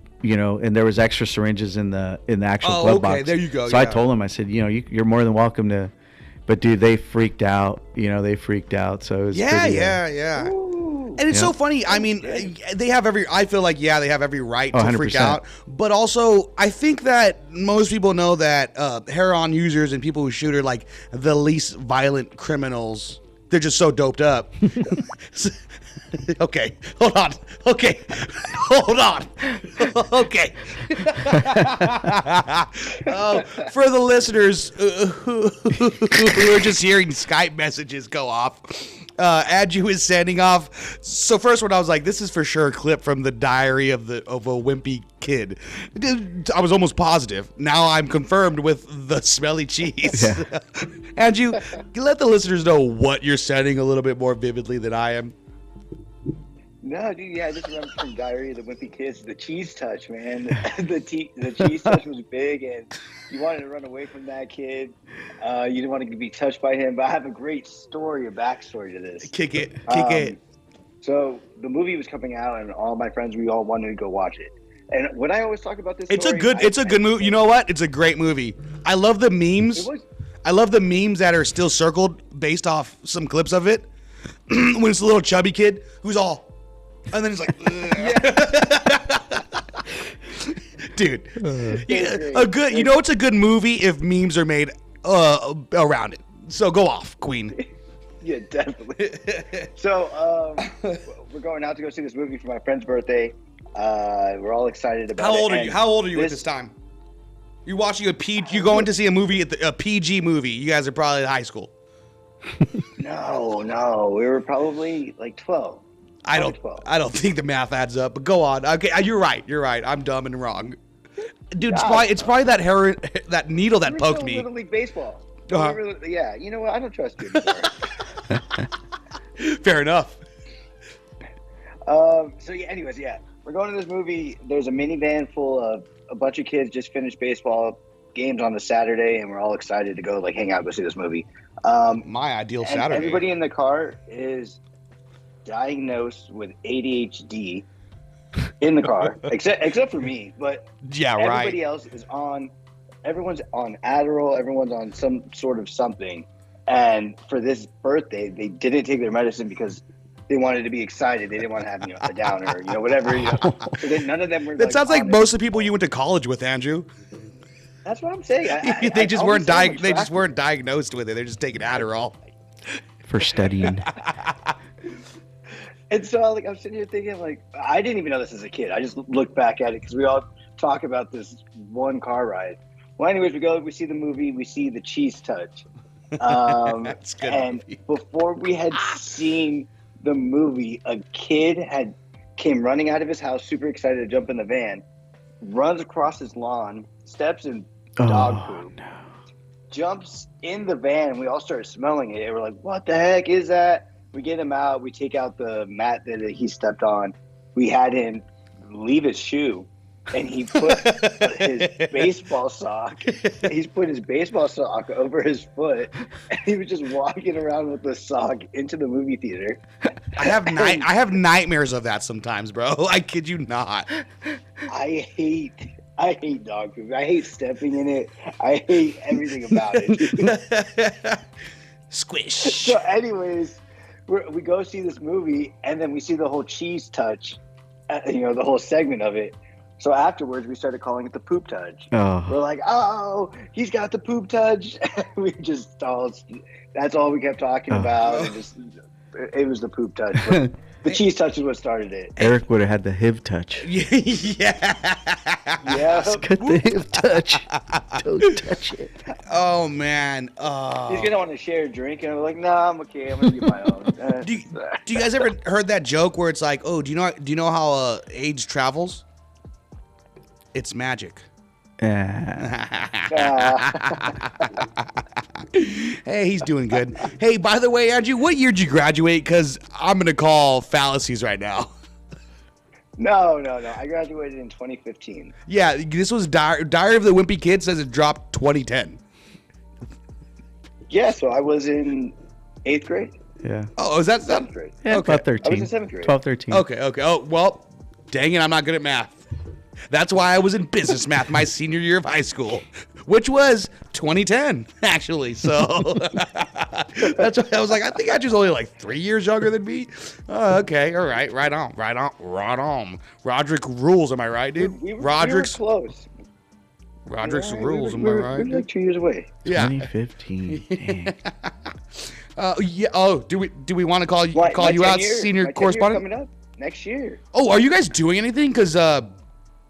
there was extra syringes in the actual glove box. There you go. So I told him, I said, you're more than welcome to. But dude, they freaked out. They freaked out. So it was yeah. And it's so funny. I mean, they have I feel like, they have every right to freak out. But also, I think that most people know that heroin users and people who shoot are like the least violent criminals. They're just so doped up. Okay, hold on. Okay. For the listeners who are just hearing Skype messages go off, Andrew is sending off. So first one, I was like, this is for sure a clip from the diary of a wimpy kid. I was almost positive. Now I'm confirmed with the smelly cheese. Yeah. Andrew, let the listeners know what you're sending a little bit more vividly than I am. No, dude, I just remember from Diary of the Wimpy Kids, the cheese touch, man. The cheese touch was big, and you wanted to run away from that kid. You didn't want to be touched by him, but I have a great story, a backstory to this. Kick it. So the movie was coming out, and all my friends, we all wanted to go watch it. And when I always talk about this it's story, a good movie. You know what? It's a great movie. I love the memes. I love the memes that are still circled based off some clips of it. When it's a little chubby kid who's all, and then he's like, dude, a good. You know, it's a good movie if memes are made around it. So go off, Queen. Yeah, definitely. So we're going out to go see this movie for my friend's birthday. We're all excited about it. How old are you at this time? You're watching you're going to see a movie a PG movie. You guys are probably in high school. No, we were probably like 12. I don't think the math adds up, but go on. Okay, you're right. I'm dumb and wrong. Dude, it's probably that needle that poked me. Little League Baseball. Uh-huh. Yeah, you know what? I don't trust you anymore. Fair enough. So yeah, anyways, yeah, we're going to this movie. There's a minivan full of a bunch of kids just finished baseball games on the Saturday, and we're all excited to go like hang out, go see this movie. My ideal And Saturday. everybody in the car is diagnosed with ADHD in the car, except for me. But Yeah, everybody right. else is on. Everyone's on Adderall. Everyone's on some sort of something. And for this birthday, they didn't take their medicine because they wanted to be excited. They didn't want to have a downer, whatever. So then none of them were. That sounds like on most it. of the people you went to college with, Andrew. That's what I'm saying. They just weren't diagnosed. they just weren't diagnosed with it. They're just taking Adderall. For studying. And so I'm sitting here thinking, like, I didn't even know this as a kid. I just looked back at it because we all talk about this one car ride. Well, anyways, we see the movie, we see the cheese touch. That's a good and movie. before we had seen the movie, a kid came running out of his house, super excited to jump in the van, runs across his lawn, steps in dog poop, no. jumps in the van, and we all started smelling it. And we're like, what the heck is that? We get him out. We take out the mat that he stepped on. We had him leave his shoe, and he put his baseball sock. He's put his baseball sock over his foot, and he was just walking around with the sock into the movie theater. I have nightmares of that sometimes, bro. I kid you not. I hate dog poop. I hate stepping in it. I hate everything about it. Squish. So, anyways, we go see this movie, and then we see the whole cheese touch, the whole segment of it. So afterwards, we started calling it the poop touch. Oh. We're like, oh, he's got the poop touch. We just that's all we kept talking about. It was the poop touch. But the cheese touch is what started it. Eric would have had the HIV touch. Yeah. Yeah. He's got the HIV touch. Don't touch it. Oh man. He's gonna want to share a drink, and I'm like, nah, I'm okay. I'm gonna get my own. Do you guys ever heard that joke where it's like, oh, do you know how AIDS travels? It's magic. Hey, he's doing good. Hey, by the way, Andrew, what year did you graduate? Because I'm going to call fallacies right now. No. I graduated in 2015. Yeah, this was Diary of the Wimpy Kid says it dropped 2010. Yeah, so I was in 8th grade. Yeah. Oh, is that 7th grade. Yeah, Okay. about 13. I was in 7th grade. 12, 13. Okay. Oh, well, dang it, I'm not good at math. That's why I was in business math my senior year of high school, which was 2010, actually. So that's why I was like, I think Andrew's only like 3 years younger than me. Oh, okay. All right. Right on. Roderick rules. Am I right, dude? We were Roderick's close. Roderick's Yeah, rules. Am we I were right? like 2 years away. Yeah. 2015. Dang. Yeah. Oh, do we want to call you My out, 10 year- senior my 10 year correspondent? coming up next year. Oh, are you guys doing anything? Because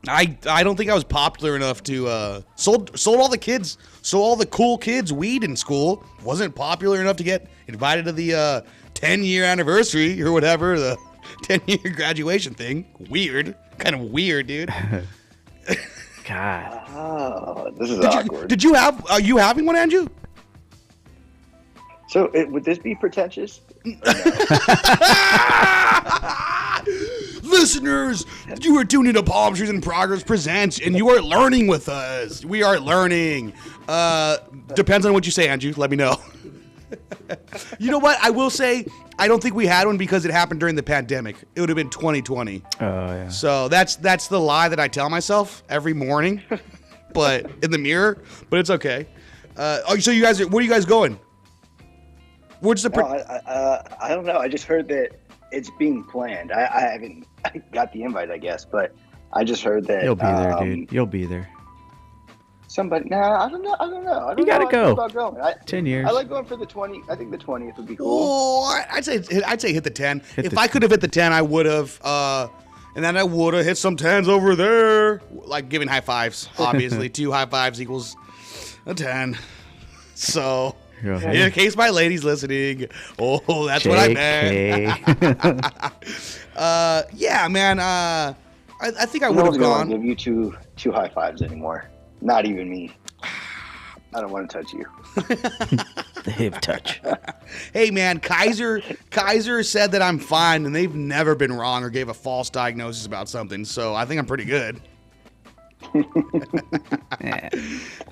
I don't think I was popular enough to sold all the cool kids weed in school. Wasn't popular enough to get invited to the 10-year anniversary or whatever, the 10-year graduation thing. Weird, kind of weird, dude. God. Oh, this is awkward. Did you have? Are you having one, Andrew? So would this be pretentious? Listeners, you are tuned into Palmtrees in Progress Presents, and you are learning with us. We are learning. Depends on what you say, Andrew. Let me know. You know what? I will say, I don't think we had one because it happened during the pandemic. It would have been 2020. Oh, yeah. So that's the lie that I tell myself every morning, but in the mirror. But it's okay. So you guys, where are you guys going? What's the? I don't know. I just heard that it's being planned. I haven't got the invite, I guess, but I just heard that You'll be there, dude. You'll be there. Somebody, I don't know. I don't You gotta know go. about going. 10 years. I like going for the 20. I think the 20th would be cool. Oh, I'd say hit the 10. Hit If the I could have hit the 10, I would have. And then I would have hit some 10s over there, like giving high fives. Obviously, 2 high fives equals a 10. So, Yeah. in case my lady's listening, that's what I meant. Yeah, man. I think I would have No one's gone. gonna give you two high fives anymore. Not even me. I don't want to touch you. The hip touch. Hey man, Kaiser said that I'm fine, and they've never been wrong or gave a false diagnosis about something. So I think I'm pretty good.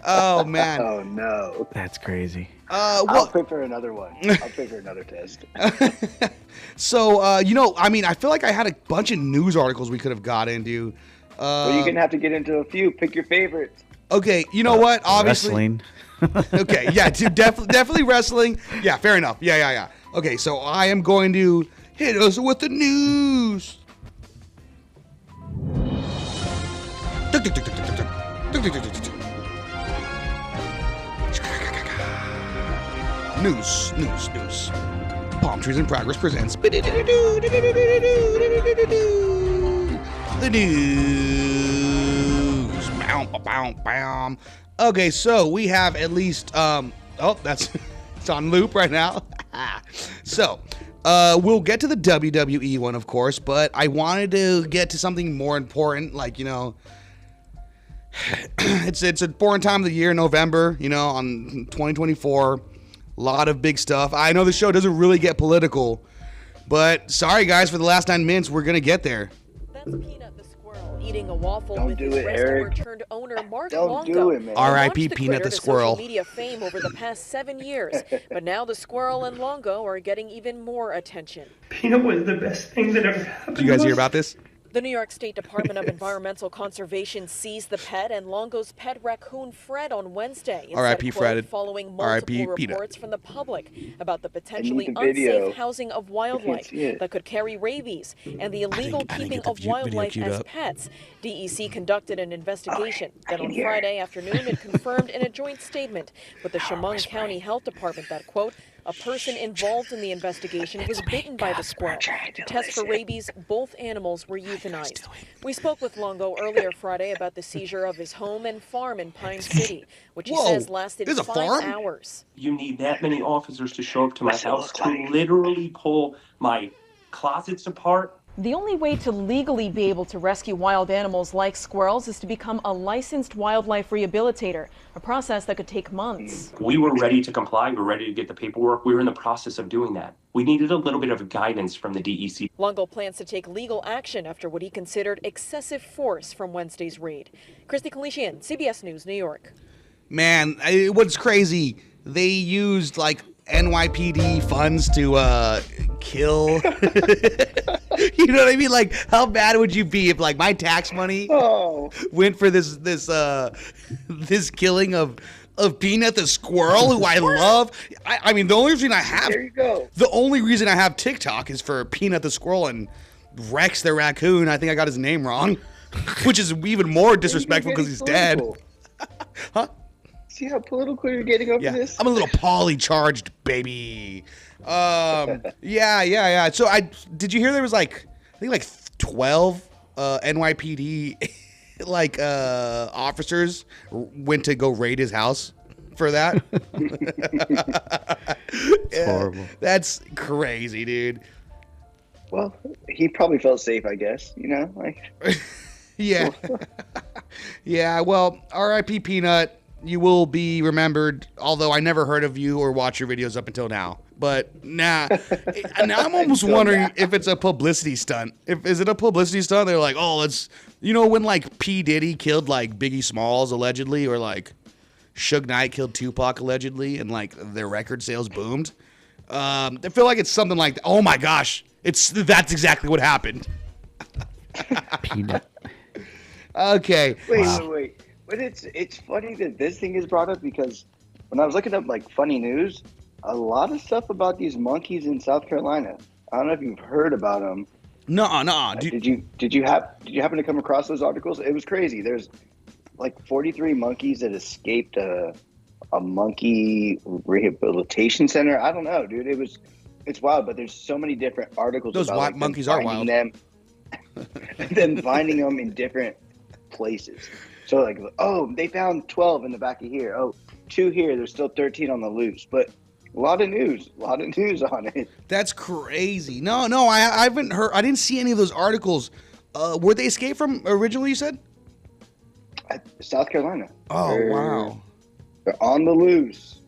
Oh man. Oh no. That's crazy. I'll pay for another one. I'll pay for another test. So I mean, I feel like I had a bunch of news articles we could have got into. Well, you're gonna have to get into a few. Pick your favorites. Okay, you know what? Obviously. Wrestling. Okay, yeah, dude, definitely wrestling. Yeah, fair enough. Yeah. Okay, so I am going to hit us with the news. News. Palmtrees in Progress presents the news. Bam. Okay, so we have at least that's it's on loop right now. So we'll get to the WWE one, of course, but I wanted to get to something more important, like, it's an important time of the year, November, on 2024. A lot of big stuff. I know the show doesn't really get political, but sorry guys, for the last 9 minutes, we're gonna get there. That's Peanut the squirrel eating a waffle Don't with do his it, wrestler Eric. turned owner Mark Don't Longo. do it, man. R.I.P. Launched Peanut critter the to squirrel. social media fame over the past 7 years, but now the squirrel and Longo are getting even more attention. Peanut was the best thing that ever happened. Did you guys to hear us. about this? The New York State Department of Environmental Conservation seized the pet and Longo's pet raccoon Fred on Wednesday. It said, R.I.P. quote, Fred. following R.I.P. multiple Peanut. reports from the public about the potentially the video. unsafe housing of wildlife see it. that could carry rabies and the illegal I didn't keeping get the of video wildlife queued as up. pets. DEC conducted an investigation. I Then can on hear it. Friday afternoon, it confirmed in a joint statement with the Chemung County Health Department that, quote, a person involved in the investigation was bitten by the squirrel. To test for rabies, both animals were euthanized. We spoke with Longo earlier Friday about the seizure of his home and farm in Pine City, which he Whoa, says lasted there's a 5 farm? hours. You need that many officers to show up to my What's it house look to like? literally pull my closets apart. The only way to legally be able to rescue wild animals like squirrels is to become a licensed wildlife rehabilitator, a process that could take months. We were ready to comply. We were ready to get the paperwork. We were in the process of doing that. We needed a little bit of guidance from the DEC. Longo plans to take legal action after what he considered excessive force from Wednesday's raid. Christy Kalishian, CBS News, New York. Man, what's crazy, they used like NYPD funds to kill. You know what I mean? Like, how bad would you be if like my tax money Oh, went for this killing of Peanut the squirrel, who I love? I mean, the only reason I have there you go. TikTok is for Peanut the squirrel and Rex the raccoon. I think I got his name wrong, which is even more disrespectful because he's dead. Political. Huh? See how political you're getting over Yeah, this? I'm a little poly-charged, baby. Yeah. So did you hear there was I think 12 NYPD officers went to go raid his house for that? It's horrible. That's crazy, dude. Well, he probably felt safe, I guess. Yeah. Yeah, well, R.I.P. Peanut. You will be remembered, although I never heard of you or watched your videos up until now. But now I'm almost wondering if it's a publicity stunt. Is it a publicity stunt? They're like, oh, let's, when like P. Diddy killed like Biggie Smalls allegedly, or like Suge Knight killed Tupac allegedly, and like their record sales boomed. I feel like it's something like, oh my gosh, that's exactly what happened. Peanut. Okay. Wait. But it's funny that this thing is brought up because when I was looking up like funny news, a lot of stuff about these monkeys in South Carolina. I don't know if you've heard about them. No. Did you happen to come across those articles? It was crazy. There's like 43 monkeys that escaped a monkey rehabilitation center. I don't know, dude. It's wild, but there's so many different articles Those about wild monkeys are wild. them, then finding them in different places. So like, oh, they found 12 in the back of here. Oh, 2 here. There's still 13 on the loose. But a lot of news on it. That's crazy. No, I haven't heard. I didn't see any of those articles. Where they escaped from originally, you said? South Carolina. Oh, wow. They're on the loose.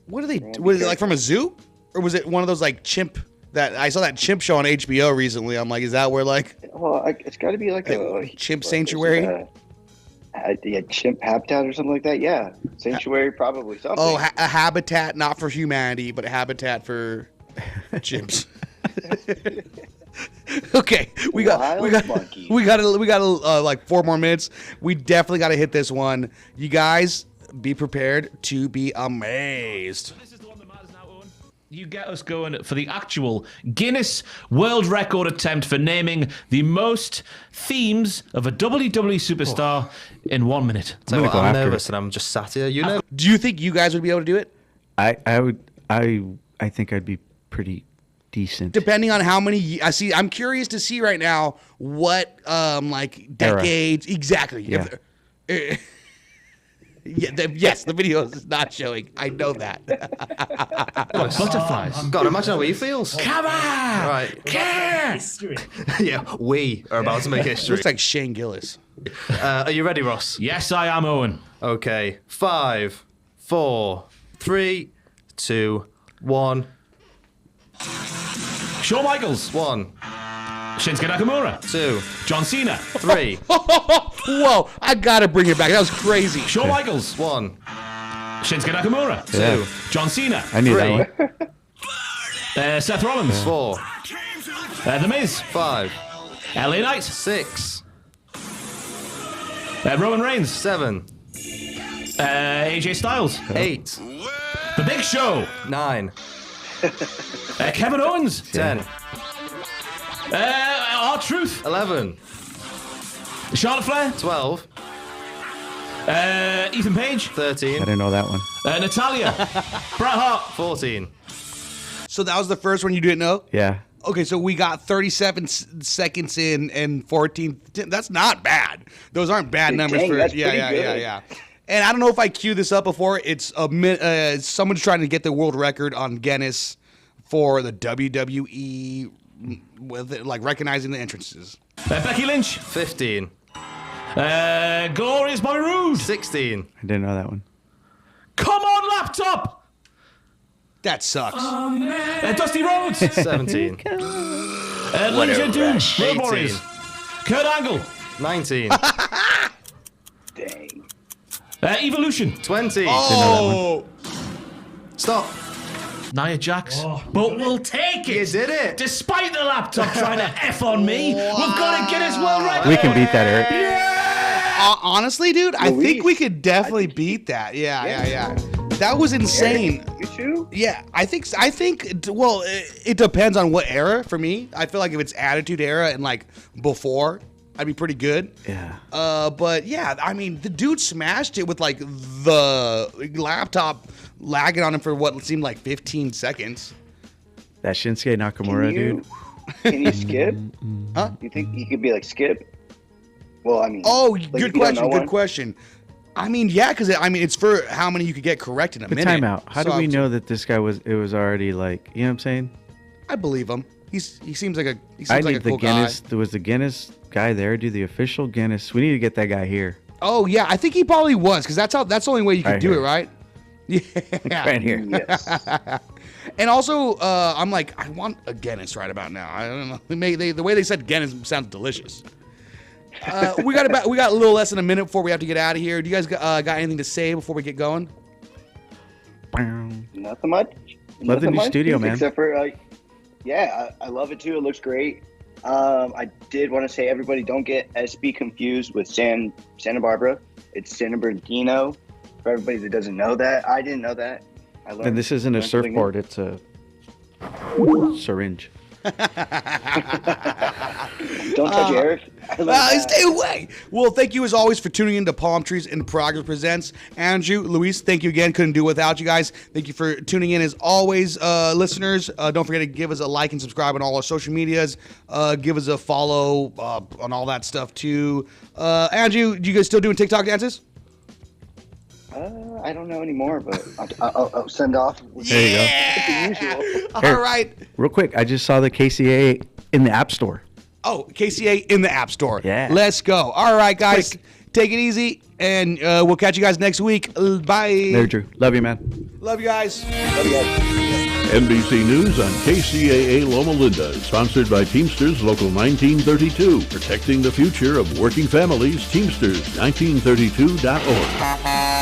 What are they? Was it like from a zoo, or was it one of those like chimp? That I saw that chimp show on HBO recently. I'm like, is that where like? Well, it's got to be like a chimp sanctuary. Yeah, chimp habitat or something like that. Yeah, sanctuary, probably something. Oh, a habitat not for humanity, but a habitat for chimps. Okay, we got like 4 more minutes. We definitely got to hit this one. You guys, be prepared to be amazed. This is the one that matters now, Owen. You get us going for the actual Guinness World Record attempt for naming the most themes of a WWE superstar in 1 minute. So I'm nervous and I'm just sat here. You know. Do you think you guys would be able to do it? I would. I think I'd be pretty decent. Depending on how many I'm curious to see right now what like decades exactly. Yeah. Yes, the video is not showing. I know that. Butterflies. God, imagine how he feels. Come on! Right. History. Yeah, we are about to make history. Looks like Shane Gillis. Are you ready, Ross? Yes, I am, Owen. Okay. 5, 4, 3, 2, 1. Shawn Michaels. 1, Shinsuke Nakamura. 2, John Cena. 3, Whoa, I gotta bring it back. That was crazy. Shawn Michaels. 1, Shinsuke Nakamura. 2, John Cena. I knew 3, that one. Seth Rollins. 4, The Miz. 5, LA Knight. 6, Roman Reigns. 7, AJ Styles. 8, The Big Show. 9, Kevin Owens. 10, R-Truth. 11, Charlotte Flair. 12, Ethan Page. I 13, didn't know that one. Natalia. Bret Hart. 14. So that was the first one you didn't know? Yeah. Okay, so we got 37 seconds in and 14. That's not bad. Those aren't bad numbers Dang, for that's pretty good. yeah. And I don't know if I queued this up before. It's someone's trying to get the world record on Guinness for the WWE with it, like recognizing the entrances. Becky Lynch. 15, Glorious Bobby Roode. 16, I didn't know that one. Come on, laptop. That sucks. Dusty Rhodes. 17, Legion Doom. Road 18. Warriors. Kurt Angle. 19, Dang. Evolution. 20. Oh, Stop. Nia Jax. But we'll take it. You did it. Despite the laptop trying to F on me, we've got a Guinness World Record. We can beat that, Eric. honestly, dude, I Luis, think we could definitely beat that. Yeah. That was insane. Eric, you too? Yeah, I think. Well, it depends on what era. For me, I feel like if it's Attitude Era and like before, I'd be pretty good. Yeah. But yeah, I mean, the dude smashed it with like the laptop lagging on him for what seemed like 15 seconds. That Shinsuke Nakamura dude. Can you skip? Huh? You think you could be like skip? Well, I mean. Oh, like, good if you don't know question. Good one. question. I mean, yeah, because it's for how many you could get correct in a But minute. time out. How do we know that this guy was already like, you know what I'm saying? I believe him. He seems like a I like need a the cool Guinness. guy. There was the Guinness guy there, do the official Guinness. We need to get that guy here. Oh yeah, I think he probably was because that's the only way you could Right do here. it, right? Yeah. Right here. Yes. And also, I'm like, I want a Guinness right about now. I don't know. The way they said Guinness sounds delicious. We got a little less than a minute before we have to get out of here. Do you guys got anything to say before we get going? Nothing much. Love the Nothing new much, studio, man. Except for, yeah, I love it too. It looks great. I did want to say, everybody, don't get SB confused with Santa Barbara. It's San Bernardino. For everybody that doesn't know that, I didn't know that. I learned. And this isn't a learned something new. surfboard, it's a syringe. Don't touch Eric. I learned that. Stay away. Well, thank you as always for tuning in to Palmtrees in Progress Presents. Andrew, Luis, thank you again. Couldn't do it without you guys. Thank you for tuning in as always, listeners. Don't forget to give us a like and subscribe on all our social medias. Give us a follow on all that stuff too. Andrew, you guys still doing TikTok dances? I don't know anymore, but I'll send off. There you go. The usual. All right. Real quick, I just saw the KCA in the App Store. Oh, KCA in the App Store. Yeah. Let's go. All right, guys. Take it easy, and we'll catch you guys next week. Bye. Later, Drew. Love you, man. Love you guys. Love you guys. NBC News on KCAA Loma Linda is sponsored by Teamsters Local 1932, protecting the future of working families. Teamsters1932.org.